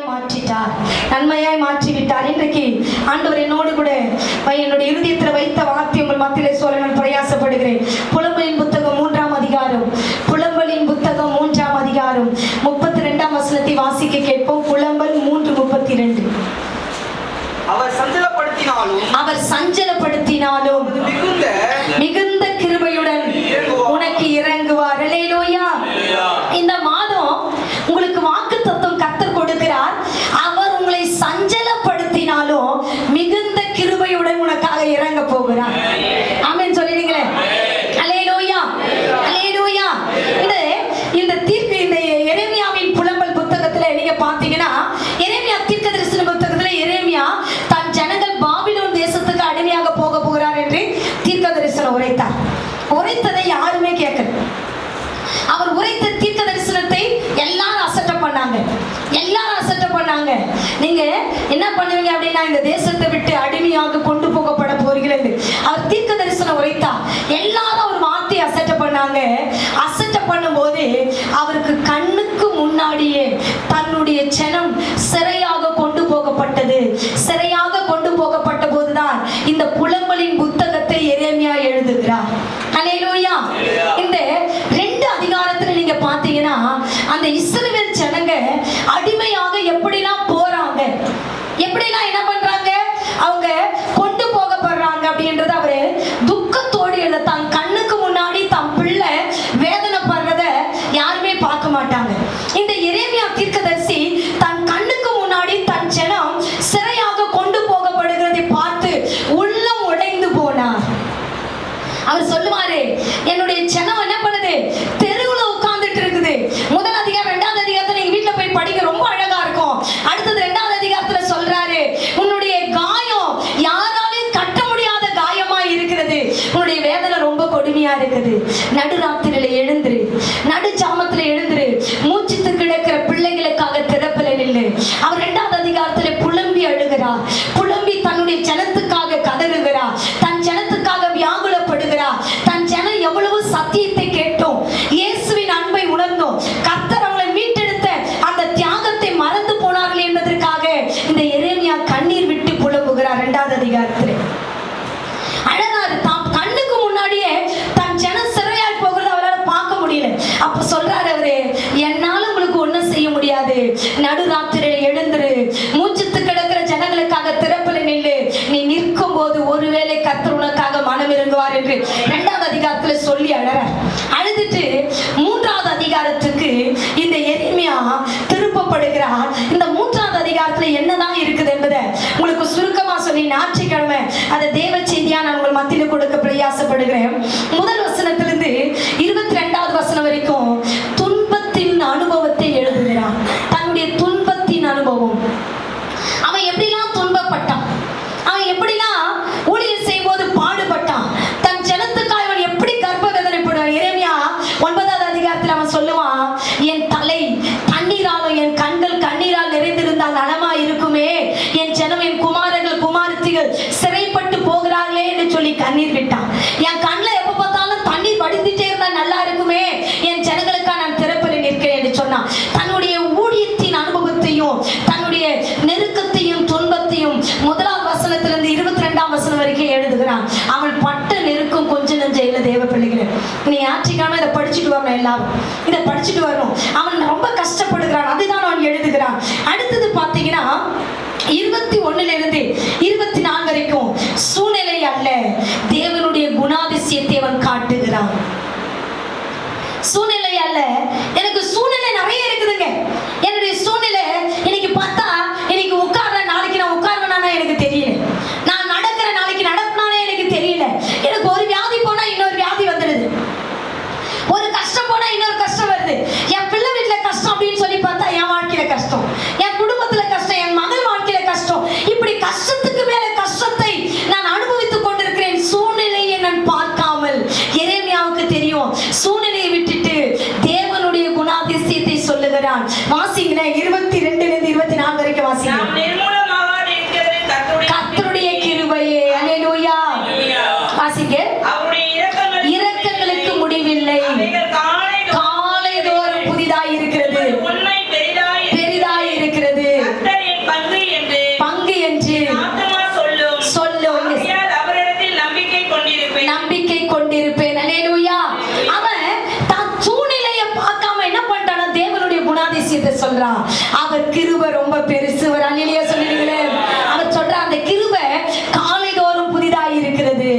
மாற்றிட்டார், நன்மையாய் மாற்றிவிட்டார். இன்றைக்கு ஆண்டவர் என்னோடு கூட என்னுடைய இருதயத்தில் வைத்த வார்த்தை உங்கள் மத்தியிலே சொல்ல நான் பிரயாசப்படுகிறேன். புலம்பலின் புத்தகம் 3ஆம் அதிகாரம், புலம்பலின் புத்தகம் 3ஆம் அதிகாரம் 32ஆம் வசனத்தை வாசிக்க கேட்போம். புலம்பல் 3:32. அவர் சஞ்சலப்படுத்தினாலும் மிகுந்த கிருபையுடன் உனக்கு இறங்குவார். அல்லேலூயா. இந்த மாதம் உங்களுக்கு வாக்குத்தத்தம் கர்த்தர் கொடுக்கிறார். அவர் உங்களை சஞ்சலப்படுத்தினாலும் மிகுந்த கிருபையுடன் உனக்காக இறங்க போகிறார். ஆமென் சொல்லிடுங்களே. அல்லேலூயா, அல்லேலூயா. இந்த தீர்க்கு இந்த எரேமியாவின் புலம்பல் புத்தகத்துல நீங்க பாத்தீங்கன்னா, எரேமியா தீர்க்கதரிசன புத்தகத்துல எரேமியா தன் ஜனங்கள் பாபிலோன் தேசத்துக்கு அடிமையாக போக போகிறார் என்று தீர்க்கதரிசனம் உரைத்தார். உரைத்ததை யாருமே கேட்கல. அவர் உரைத்த தீர்க்க தரிசனத்தை எல்லாரும் அசட்டை பண்ணாங்க, எல்லாரும் அசட்டை பண்ணாங்க. நீங்க என்ன பண்ணுவீங்க அப்படின்னா, இந்த தேசத்தை விட்டு அடிமையாக கொண்டு போகப்பட போகிறது அவர் தீர்க்க தரிசனம் உரைத்தார். எல்லாரும் ஒரு வார்த்தையை அசட்டை பண்ணாங்க. அசட்டை பண்ணும்போது அவருக்கு கண்ணுக்கு முன்னாடியே தன்னுடைய ஜனம் சிறையாக கொண்டு போகப்பட்டது. சிறையாக கொண்டு போகப்பட்ட போதுதான் இந்த புலம்பலின் புத்தகத்தை எரேமியா எழுதுகிறார். அல்லேலூயா. இந்த 2 அதிகாரத்துல நீங்க பாத்தீங்கன்னா, அந்த இஸ்ரவேல் ஜனங்க அடிமையாக எப்படிலாம் போறாங்க, எப்படிலாம் என்ன பண்றாங்க, அவங்க கொண்டு போகப்படுறாங்க அப்படின்றது அவரு துக்கத்தோடு எழுத. தன் கண்ணுக்கு முன்னாடி தன் பிள்ளை வேதனைப்படுறத யாருமே பார்க்க மாட்டாங்க. இந்த எரேமியா தீர்க்கதரிசி தன் கண்ணுக்கு முன்னாடி தன் ஜனம் சிறையாக கொண்டு போகப்படுகிறதை பார்த்து உள்ளம் உடைந்து போனார். அவர் சொல்லுவாரு, என்னுடைய ஜனம் என்ன பண்ணுது, தெருவுல உட்கார்ந்துட்டு இருக்குது. முதல் அதிகாரம் 2வது அதிகாரத்துல நீங்க வீட்டுல போய் படிக்க, ரொம்ப அழகா இருக்கும். அடுத்தது 2வது அதிகாரத்துல சொல்றாரு, உன்னுடைய காயம் யாராலையும் கட்ட முடியாத காயமா இருக்கிறது, உன்னுடைய வேதனை ரொம்ப கொடுமையா இருக்குது. நடுராத்திரியில எழுந்துரு, நடு ஜாமத்துல எழுந்துரு, மூச்சித்து கிடக்கிற பிள்ளைகளுக்காக திறப்பில நில்லு. அவர் 2வது அதிகாரத்துல புலம்பி அழுகிறார், புலம்பி தன்னுடைய ஜனத்துக்காக கதறுகிறார், தன் ஜனத்துக்காக வியாகுலப்படுகிறார். தன் ஜனம் எவ்வளவு சத்தியத்தை கேட்டோம், இயேசுவின் அன்பை உணர்ந்தோம், கர்த்தர் அவங்களை மீட்டெடுத்த அந்த தியாகத்தை மறந்து போனார்கள் என்பதற்காக இந்த எரேமியா கண்ணீர் விட்டு புலம்புகிறார். 2வது அதிகாரத்தில் அழகாரு. தாம் கண்ணுக்கு முன்னாடியே தன் ஜனம் சிறையாய் போகிறத அவரால் பார்க்க முடியல. அப்ப சொல்றாரு அவரு, என்னால உங்களுக்கு ஒண்ணும் செய்ய முடியாது, நடுராத்திரியில எழுந்துரு, மூச்சுத்து கிடக்கிற ஜனங்களுக்காக திறப்பில நில்லு, நீ நிற்கும் போது ஒருவேளை கர்த்தர் உனக்காக மனம் இறங்குவார் என்று 2வது அதிகாரத்துல சொல்லி அழறார். அழுதுட்டு 3வது அதிகாரத்துக்கு இந்த எரேமியா திருப்பப்படுகிறார். இந்த 3வது அதிகாரத்துல என்னதான் இருக்குது என்பதை உங்களுக்கு சுருக்கமா சொல்லி ஞாயிற்றுக்கிழமை அதை தேவ செய்தியா நான் உங்கள் மத்தியில கொடுக்க பிரயாசப்படுகிறேன். முதல் வசனத்திலிருந்து 22வது வசனம் வரைக்கும் துன்பத்தின் அனுபவத்தை எழுதுகிறான். தன்னுடைய துன்பத்தின் அனுபவம், அவன் எப்படிலாம் துன்பப்பட்டான், அவன் எப்படிலாம் ஊழியர் செய்யும் போது பாடுபட்டான், தன் ஜனத்துக்காக அவன் எப்படி கர்ப்ப வேதனைப்படுவான். எரேமியா 9வது அதிகாரத்தில் அவன் சொல்லுவான், என் தலை தண்ணீராலும் என் கண்கள் கண்ணீரால் நிறைந்திருந்தால் நலமா இருக்குமே, என் ஜனம் என் குமாரர்கள் குமாரத்திகள் சிறைப்பட்டு போகிறார்களே என்று சொல்லி கண்ணீர் விட்டான். என் கண்ணில் எப்ப பார்த்தாலும் தண்ணீர் வடிந்துட்டே இருந்தா நல்லா இருக்குமே, என் ஜனங்களுக்காக நான் திறப்பில் நிற்கிறேன் என்று சொன்னான். தன்னுடைய ஊழியத்தின் அனுபவத்தையும் தன்னுடைய நெருக்கத்தையும் துன்பத்தையும் 1வது வசனத்திலிருந்து 22ஆம் வசனம் வரைக்கும் எழுதுகிறான். அவள் பட்ட நெருக்கம் கொஞ்சம் நெஞ்சம் இல்லை. தேவ பிள்ளைகளை நீ ஞாயிற்றுக்கிழமை இதை படிச்சுட்டு வரணும், எல்லாரும் இதை படிச்சுட்டு வரணும். அவன் ரொம்ப கஷ்டப்படுகிறான், அதுதான் அவன் எழுதுகிறான். அடுத்தது பாத்தீங்கன்னா 21லிருந்து 24 வரைக்கும் சூழ்நிலை அல்ல, தேவனுடைய குணாதிசயத்தை அவன் காட்டுகிறான். சூழ்நிலை அல்ல, எனக்கு சூழ்நிலை நிறைய இருக்குதுங்க. என்னுடைய சூழ்நிலை இன்னைக்கு பார்த்தா, இன்னைக்கு உட்கார்றேன், நாளைக்கு நான் உட்கார்றேனா எனக்கு தெரியல, நான் நடக்கிற நாளைக்கு நடப்பினானே எனக்கு தெரியல. எனக்கு ஒரு வியாதி போனா இன்னொரு வியாதி வந்துடுது, ஒரு கஷ்டம் போனா இன்னொரு கஷ்டம் வருது. என் பிள்ளை வீட்டுல கஷ்டம் அப்படின்னு சொல்லி பார்த்தா என் வாழ்க்கையில கஷ்டம், என் குடும்பத்துல கஷ்டம், என் மகள் வாழ்க்கையில கஷ்டம். இப்படி கஷ்டத்துக்கு மேல கஷ்டத்தை நான் அனுபவித்துக் கொண்டிருக்கிறேன். சூழ்நிலையை நான் பார்க்காமல், எரேமியாவுக்கு தெரியும், சூழ்நிலையை விட்டுட்டு தேவனுடைய குணாதிசயத்தை சொல்லுகிறான். வாசிங்க 22லிருந்து 24 வரைக்கும் வாசிங்க. கர்த்தருடைய கிருபையே, அல்லேலூயா. வாசிங்க. இரக்கங்களுக்கு முடிவில்லை, காலைதோறும் புதிதாய் இருக்கிறது, பெரிதாய் இருக்கிறது. அவர் கிருபை ரொம்ப பெருசு. ஒரு அல்லேலூயா சொல்லிடுங்களே. அவர் சொல்ற அந்த கிருபை காலைதோறும் புதிதாய் இருக்கிறது.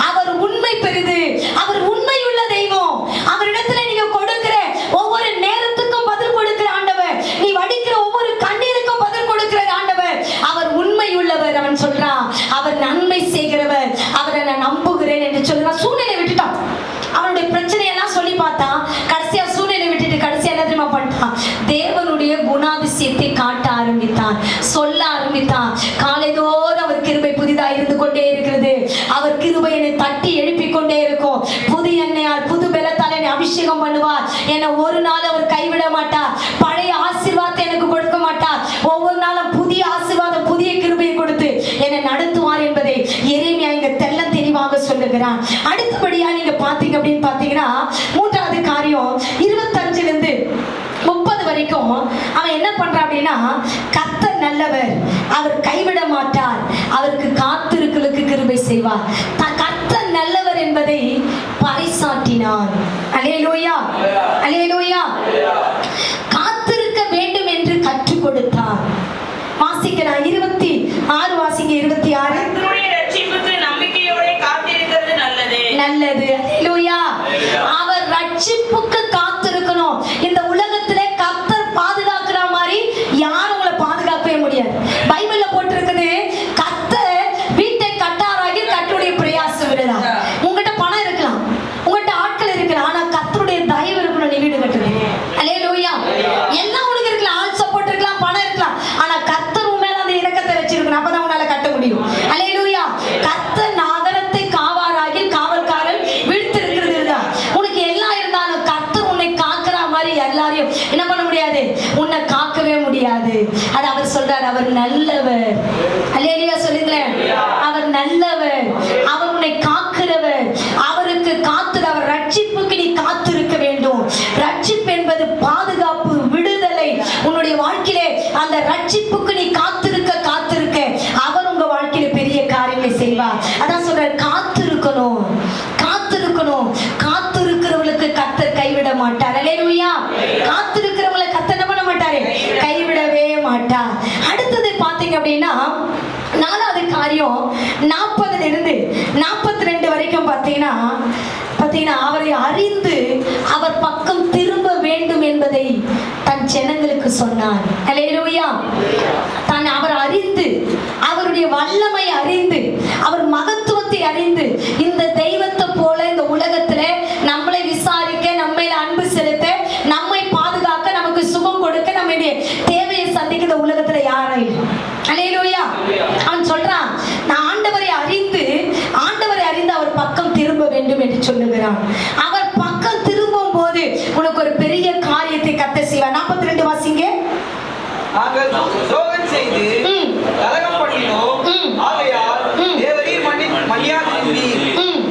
அவர் உண்மை பெரிது. அவர் உண்மையுள்ள தெய்வம். அவரிடத்துல நீங்க கொடுக்கிற ஒவ்வொரு நேரத்துக்கும் பதில் கொடுக்கிற ஆண்டவர். நீ வடிக்கிற ஒவ்வொரு கண்ணீருக்கும் பதில் கொடுக்கிற ஆண்டவர். அவர் உண்மை உள்ளவர். அவன் சொல்றான் அவர் நன்மை செய்கிறவர். அவரை நான் நம்புகிறேன் என்று சொல்றான். சூழ்நிலை விட்டுட்டான். அவனுடைய பிரச்சனையெல்லாம் சொல்லி பார்த்தான். கடைசியா சூழ்நிலை விட்டுட்டு கடைசியா என்ன தெரியுமா பண்ணிட்டான்? தேவனுடைய குணாதிசயத்தை காட்ட ஆரம்பித்தான், சொல்ல ஆரம்பித்தான். காலைதோறும் அவர் கிருபை புதிதாக இருந்து கொண்டே இருக்கிறது. அவர் கிருபை என்னை தட்டி எழுப்பிக் கொண்டே இருக்கும். புது எண்ணெயால் புது பலத்தால் என்னை அபிஷேகம் பண்ணுவார். என்னை ஒரு நாள் அவர் கைவிட மாட்டார். பழைய ஆசீர்வாதத்தை எனக்கு கொடுக்க மாட்டார். ஒவ்வொரு நாளும் புதிய ஆசீர்வாதம், புதிய கிருபையை கொடுத்து என்னை நடத்துவார் என்பதை எரேமியா இங்க தெள்ள தெளிவாக சொல்லுகிறான். அடுத்தபடியா நீங்க பாத்தீங்க அப்படின்னு பாத்தீங்கன்னா, மூன்றாவது காரியம் 25 இருந்து 30 வரைக்கும் அவன் என்ன பண்றான் அப்படின்னா, கர்த்தர் நல்லவர், அவர் கைவிட மாட்டார், அவருக்கு காத்திருக்களுக்கு கிருபை செய்வார். கர்த்தர் நல்லவர் என்பதை பறைசாற்றினான். அல்லேலூயா, அல்லேலூயா. காத்திருக்க வேண்டும் என்று கற்றுக் கொடுத்தார். வாசிக்கலாம் 26 வாசிங்க. 26 நல்லது. அல்லேலூயா. அவர் ரட்சிப்புக்கு காத்திருக்கணும். இந்த உலகத்திலே கர்த்தர் பாதுகாக்கிற மாதிரி யாரும் உங்களை பாதுகாக்கவே முடியாது. பைபிள்ல போட்டிருக்குது, கர்த்தர் வீட்டை கட்டாராகி கர்த்தருடைய பிரயாசம் விடுறார். உங்ககிட்ட பணம் இருக்கலாம், உங்ககிட்ட ஆட்கள் இருக்கலாம், ஆனா கர்த்தருடைய தயவு இருக்கணும் நீ வீடு கட்டுறது. அல்லேலூயா. எல்லாம் உனக்கு இருக்கலாம், ஆள் சப்போர்ட் இருக்கலாம், பணம் இருக்கலாம், ஆனா கர்த்தர் உன் மேல அந்த இலக்கத்தை வச்சிருக்கணும். அப்பதான் உன்னால கட்ட முடியும். அல்லேலூயா. கர்த்தர் நகரத்தை காவாராகி காவல்காரன் விடுத்திருக்கிறது. உனக்கு எல்லாம் இருந்தாலும் கர்த்தர் உன்னை காக்கிற மாதிரி எல்லாரையும் என்ன பண்ண முடியாது, உன்னை காக்கவே முடியாது. அது அவர் சொல்றார், அவர் நல்லவர். அல்லேலூயா சொல்லுங்களேன். அவர் நல்லவர், அவர் உன்னை காக்கிறவர், அவருக்கு காத்து, அவர் ரட்சிப்புக்கு நீ காத்திருக்க வேண்டும். ரட்சிப்பு என்பது பாதுகாப்பு, விடுதலை. உன்னுடைய வாழ்க்கையிலே அந்த ரட்சிப்புக்கு நீ காத்திருக்க காத்திருக்க அவர் உங்க வாழ்க்கையில பெரிய காரியங்களை செய்வார். அதான் சொல்றார், காத்திருக்கணும், காத்திருக்கணும். காத்திருக்கிறவங்களுக்கு கர்த்தர் கைவிட மாட்டார். அல்லேலூயா. காத்திருக்கிறவங்களை கர்த்தர் என்ன பண்ண மாட்டாரு, கைவிடவே மாட்டார். அடுத்தது பாத்தீங்க அப்படின்னா, 4வது காரியம் 40 இருந்து 42 வரைக்கும் பாத்தீங்கன்னா அவரை அறிந்து அவர் பக்கம் திரும்ப வேண்டும் என்பதை தன் ஜனங்களுக்கு சொன்னார். அல்லேலூயா. அவர் அறிந்து, அவருடைய வல்லமை அறிந்து, அவர் மகத்துவத்தை அறிந்து, இந்த தெய்வத்தை போல இந்த உலகத்துல நம்மளை விசாரிக்க, நம்மை அன்பு செலுத்த, நம்மை பாதுகாக்க, நமக்கு சுகம் கொடுக்க, நம்முடைய தேவையை சந்திக்க இந்த உலகத்துல யாரும் இல்லை. அல்லேலூயா. அவன் சொல்றான், நான் ஆண்டவரை அறிந்து அவர் பக்கம் திரும்ப வேண்டும் என்று சொல்லுகிறான். அவர் பக்கம் திரும்பும் போது உனக்கு ஒரு பெரிய காரியத்தை கர்த்தர் செய்வார். 42 வாசிங்க. நாங்கள் துரோகம் செய்து கலகம் பண்ணினோம், ஆகையால் தேவரீர் மன்னியாதிருந்தீர்.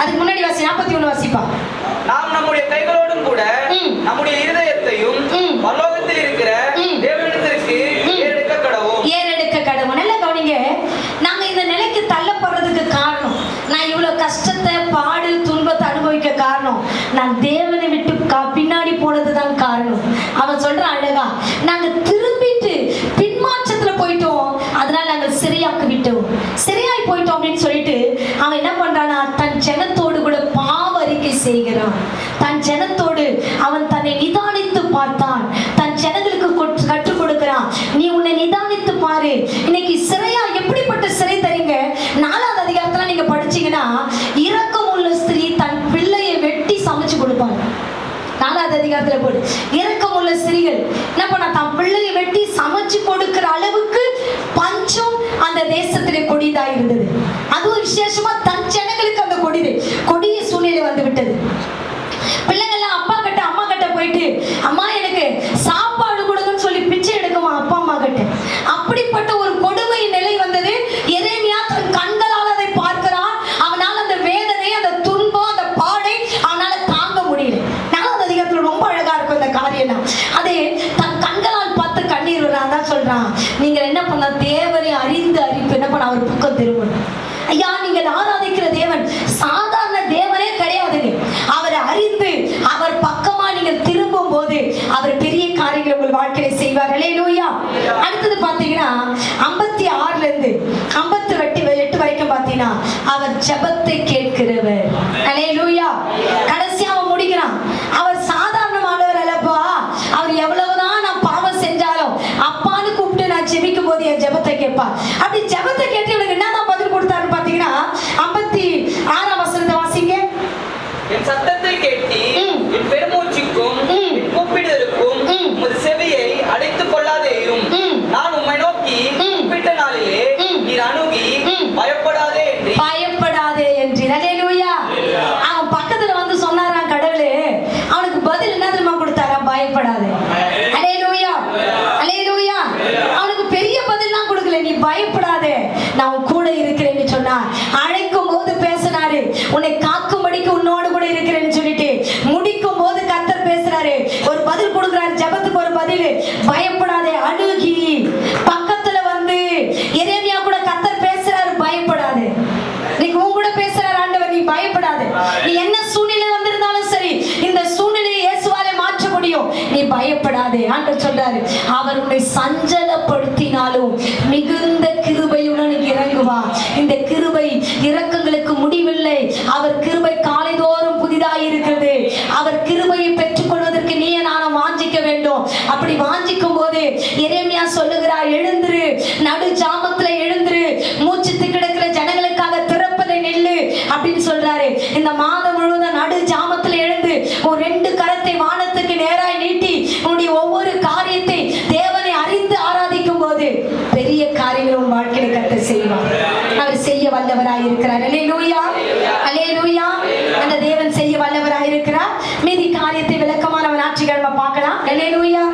அதுக்கு முன்னாடி வாசி 41 வாசிப்பா. நாம் நம்முடைய கைகளோடும் கூட நம்முடைய இருதயத்தையும் பரலோகத்தில் இருக்கிற தேவனிடத்திற்கு ஏறெடுக்க கடவோம். ஏறெடுக்க கடவோம். நல்லா கவனிங்க. நாங்க இந்த நிலைக்கு தள்ளப்படுறதுக்கு காரணம், நான் இவ்வளவு கஷ்டத்தை, பாடு, துன்பத்தை அனுபவிக்க காரணம், நான் தேவனை விட்டு பின்னாடி போனதுதான் காரணம். அவன் சொல்றான் அழகா, நாங்க திரும்பிட்டு பின்மாற்றத்துல போயிட்டோம், அதனால நாங்க சிறையாக்கு விட்டோம், சிறையாய் போயிட்டோம் அப்படின்னு சொல்லிட்டு அவன் என்ன பண்றானா, தன் ஜனத்தோடு கூட பாவ அறிக்கை செய்கிறான். தன் ஜனத்தோடு அவன் தன்னை நிதானித்து பார்த்தான். தன் ஜனங்களுக்கு கற்றுக் கொடுக்கிறான், நீ உன்னை நிதானித்து பாரு. இன்னைக்கு சிறையா எப்படிப்பட்ட சிறை தரீங்க? 4வது அதிகாரத்துல நீங்க படிச்சீங்கன்னா, இரக்கம் உள்ள ஸ்திரீ தன் பிள்ளையை வெட்டி சமைச்சு கொடுப்பாங்க. 4வது அதிகாரத்துல போடு, இரக்கம் உள்ள ஸ்திரீகள் என்ன பண்ண, தன் பிள்ளையை வெட்டி சமைச்சு கொடுக்கிற அளவுக்கு பஞ்சம் அந்த தேசத்திலே கொடிதா இருந்தது. அதுவும் விசேஷமா தன் ஜனங்களுக்கு அந்த கொடிய சூழ்நிலை வந்து விட்டது. பிள்ளைங்கள்லாம் அப்பா கிட்ட அம்மா கிட்ட போயிட்டு, அம்மா எனக்கு சாப்பாடு கொடுங்கன்னு சொல்லி பிச்சை எடுக்குமா அப்பா அம்மா கிட்ட. அப்படிப்பட்ட ஒரு கொடுமை நிலை வந்தது. எரேமியா தன் கண்களால் அதை பார்க்கிறான். அவனால் அந்த வேதனை, அந்த துன்பம், அந்த பாடை அவனால தாங்க முடியல. 4வது அதிகாரத்துல ரொம்ப அழகா இருக்கும் இந்த காரியம். அது தன் கண்களால் பார்த்து கண்ணீர் வரான். தான் சொல்றான், நீங்க என்ன பண்ண, தேவரை அறிந்து அறிப்பு என்ன பண்ண, அவர் பக்கம் திரும்பணும். ஐயா, நீங்கள் ஆராதிக்கிற தேவன் சாதாரண தேவனே அவரை அறிந்து அவர் பக்கமா நீங்கள் திரும்பும் போது அவர் பெரிய காரியங்களை உங்கள் வாழ்க்கை வாழ்க்கையை செய்வார். அல்லேலூயா. அடுத்தது பாத்தீங்கன்னா 56ல இருந்து 58 வரைக்கும் பாத்தீங்கன்னா அவர் ஜெபத்தை கேட்கிறவர். அல்லேலூயா. கடைசி அவன் முடிக்கிறான். அவர் சாதாரணமானவர் அல்லப்பா. அவர் எவ்வளவுதான் நான் பாவம் செஞ்சாலும் அப்பான்னு கூப்பிட்டு நான் ஜெபிக்கும் போது என் ஜெபத்தை கேட்பார். அப்படி ஜெபத்தை கேட்டு இவனுக்கு என்னதான் பதில் கொடுத்தாருன்னு பாத்தீங்கன்னா 56ஆம் வசனத்தை வாசிங்க. என் சத்தத்தை கேட்டி என் பெருமூச்சுக்கும் என் கூப்பிடுதலுக்கும் உமது செவியை அடைத்துக் கொள்ளாதேயும். நான் உம்மை நோக்கி கூப்பிட்ட நாளிலே நீர் அணுகி பயப்படாதே என்று அல்லேலூயா. அவன் பக்கத்துல வந்து சொன்னாராம் கடவுளே. அவனுக்கு பதில் என்ன தெரியுமா கொடுத்தாராம்? பயப்படாதே. அல்லேலூயா. அல்லேலூயா. அவனுக்கு பெரிய பதில்லாம் கொடுக்கல. நீ பயப்படாதே, நான் உன் கூட இருக்கிறேன்னு சொன்னார். அழைக்கும் போது பேசினாரு, உன்னை காக்கும்படிக்கு உன்னோடு கூட இருக்கிறேன்னு சொல்லிட்டு முடிக்கும் போது கர்த்தர் பேசுறாரு, ஒரு பதில் கொடுக்கிறாரு. ஜெபத்துக்கு ஒரு பதில். பயப்படாதே, அணுகி பக்கத்துல வந்து எரேமியா கூட கர்த்தர் பேசுறாரு, பயப்படாதே. நீங்க உன் கூட பேசுறாரு ஆண்டவர், நீ பயப்படாதே. நீ என்ன சூழ்நிலை வந்திருந்தாலும் சரி, இந்த சூழ்நிலையை இயேசுவாலே மாற்ற முடியும். நீ பயப்படாதே. ஆண்டவர் சொல்றாரு, அவர் உன்னை சஞ்சலப்படுத்தினாலும் மிகுந்த கிருபையுடன் இறங்குவார். இந்த கிருபை இரக்கங்களுக்கு முடிவில்லை. அவர் கிருபை காலைதோறும் புதிதாய் இருக்கிறது. அவர் கிருபையை பெற்றுக் கொள்வதற்கு நீ நானும் வாஞ்சிக்க வேண்டும். அப்படி வாஞ்சிக்கும் போது எரேமியா சொல்லுகிறார், எழுந்திரு, நடு ஜாமத்துல எழுந்திரு, மூச்சு கிடக்கிற ஜனங்களுக்காக திறப்பதை நெல்லு அப்படின்னு சொல்றாரு. இந்த மாதம் முழுவதும் நடு ஜாமத்துல எழுந்து ஒரு 2 கரத்தை வானத்துக்கு நேராய் நீட்டி உன்னுடைய ஒவ்வொரு காரியத்தை தேவனை அறிந்து ஆராதிக்கும் போது பெரிய காரியங்கள் உன் வாழ்க்கையில கர்த்தர் செய்வார். அவர் செய்ய வல்லவராய் இருக்கிறார். அல்லேலூயா. அல்லேலூயா. அந்த தேவன் செய்ய வல்லவராய் இருக்கிறார். மீதி காரியத்தை விளக்கமா நம்ம ஞாயிற்றுக்கிழமை பார்க்கலாம். அல்லேலூயா.